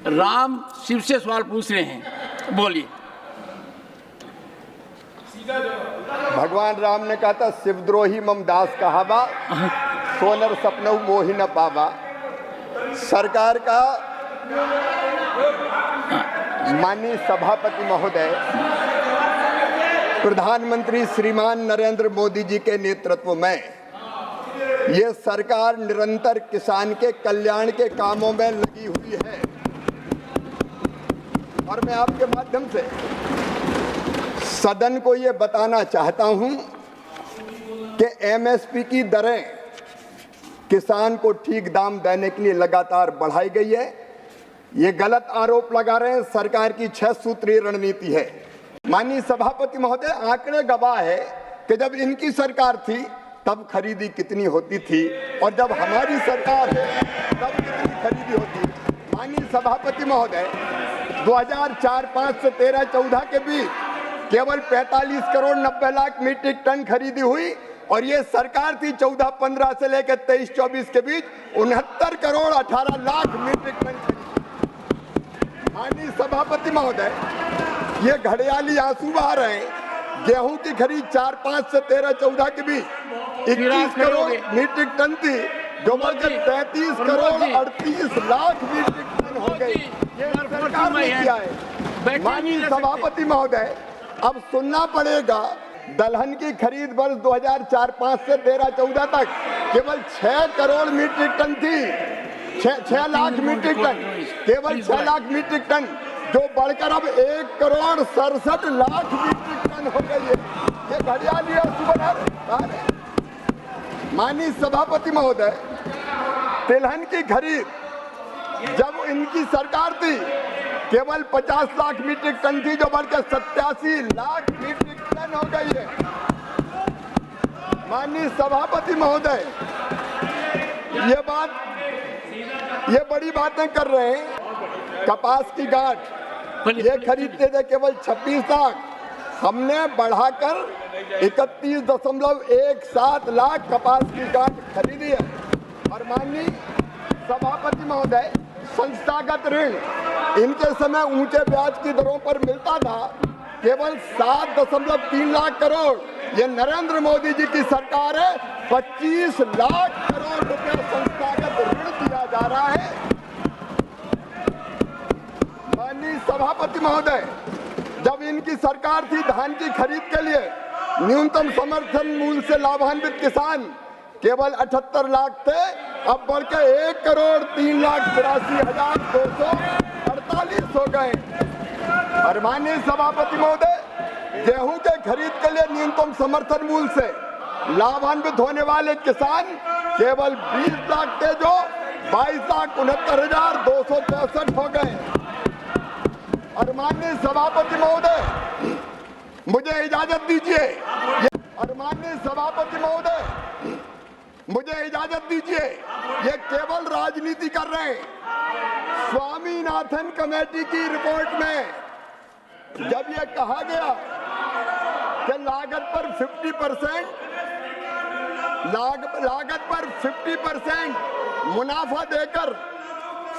राम शिव से सवाल पूछ रहे हैं, बोलिए। भगवान राम ने कहा था शिवद्रोही मम दास कहावा, सोनर सपनऊ मोहि न पावा। सरकार का माननीय सभापति महोदय प्रधानमंत्री श्रीमान नरेंद्र मोदी जी के नेतृत्व में ये सरकार निरंतर किसान के कल्याण के कामों में लगी हुई है। और मैं आपके माध्यम से सदन को ये बताना चाहता हूं कि एमएसपी की दरें किसान को ठीक दाम देने के लिए लगातार बढ़ाई गई है। ये गलत आरोप लगा रहे हैं, सरकार की 6 सूत्रीय रणनीति है। माननीय सभापति महोदय, आंकड़े गवाह है कि जब इनकी सरकार थी तब खरीदी कितनी होती थी और जब हमारी सरकार है तब कितनी खरीदी होती। माननीय सभापति महोदय, 2004-05 से 13-14 के बीच केवल 45 करोड़ 90 लाख मीट्रिक टन खरीदी हुई और ये सरकार थी 14-15 से लेकर 23-24 के बीच 69 करोड़ 18 लाख मीट्रिक टन खरीदी। माननीय सभापति महोदय, ये घड़ियाली आंसू बहा रहे हैं। गेहूं की खरीद 4-5 से 13-14 के बीच 21 करोड़ मीट्रिक टन थी, जो बढ़कर 33 करोड़ 38 लाख मीट्रिक टन हो गई। ये सरकार ने किया है। माननीय सभापति महोदय, अब सुनना पड़ेगा, दलहन की खरीद वर्ष 2004-05 से 13-14 तक केवल 6 करोड़ मीट्रिक टन थी, 6 लाख मीट्रिक टन, केवल 6 लाख मीट्रिक टन, जो बढ़कर अब 1 करोड़ 67 लाख मीट्रिक टन हो गई है। ये घड़ियाली है। माननीय सभापति महोदय, तिलहन की खरीद जब इनकी सरकार थी केवल 50 लाख मीट्रिक टन थी, जो बढ़कर 87 लाख मीट्रिक टन हो गई है। माननीय सभापति महोदय, ये बड़ी बातें कर रहे हैं। कपास की गांठ ये खरीदते थे केवल 26 लाख, हमने बढ़ाकर 31.17 लाख कपास की गांठ खरीदी है। और माननीय सभापति महोदय, संस्थागत ऋण इनके समय ऊंचे ब्याज की दरों पर मिलता था, केवल 7.3 लाख करोड़। ये नरेंद्र मोदी जी की सरकार है, 25 लाख करोड़ रुपया संस्थागत ऋण दिया जा रहा है। माननीय सभापति महोदय, जब इनकी सरकार थी धान की खरीद के लिए न्यूनतम समर्थन मूल्य से लाभान्वित किसान केवल 78 लाख थे, अब बढ़ के 1 करोड़ 3,83,248 हो गए। और माननीय सभापति महोदय, गेहूं के खरीद के लिए न्यूनतम समर्थन मूल्य से लाभान्वित होने वाले किसान केवल 20 लाख थे, जो 22,69,264 हो गए। और माननीय सभापति महोदय, मुझे इजाजत दीजिए, ये केवल राजनीति कर रहे हैं। स्वामीनाथन कमेटी की रिपोर्ट में जब ये कहा गया कि लागत पर 50% मुनाफा देकर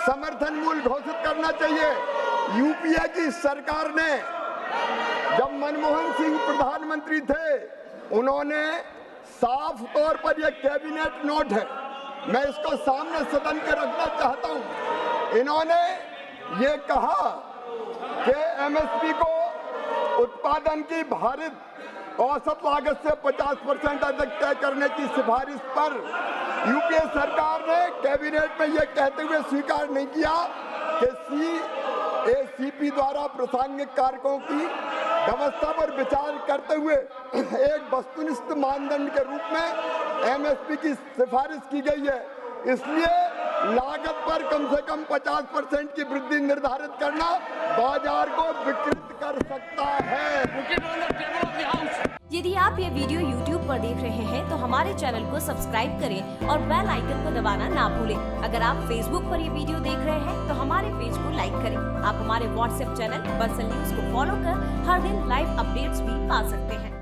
समर्थन मूल्य घोषित करना चाहिए, यूपीए की सरकार ने, जब मनमोहन सिंह प्रधानमंत्री थे, उन्होंने साफ तौर पर यह कैबिनेट नोट है, मैं इसको सामने सदन के रखना चाहता हूं। इन्होंने ये कहा कि एमएसपी को उत्पादन की भारित औसत लागत से 50% अधिक तय करने की सिफारिश पर यूपीए सरकार ने कैबिनेट में यह कहते हुए स्वीकार नहीं किया कि सीएसीपी द्वारा प्रासंगिक कारकों की व्यवस्था पर विचार करते हुए एक वस्तुनिष्ठ मानदंड के रूप में एमएसपी की सिफारिश की गई है। इसलिए लागत पर कम से कम 50% की वृद्धि निर्धारित करना बाजार को विकृत कर सकता है। यदि आप ये वीडियो YouTube पर देख रहे हैं तो हमारे चैनल को सब्सक्राइब करें और बेल आइकन को दबाना ना भूलें। अगर आप Facebook पर ये वीडियो देख रहे हैं तो हमारे पेज को लाइक करें। आप हमारे WhatsApp चैनल बंसल न्यूज को फॉलो कर हर दिन लाइव अपडेट्स भी पा सकते हैं।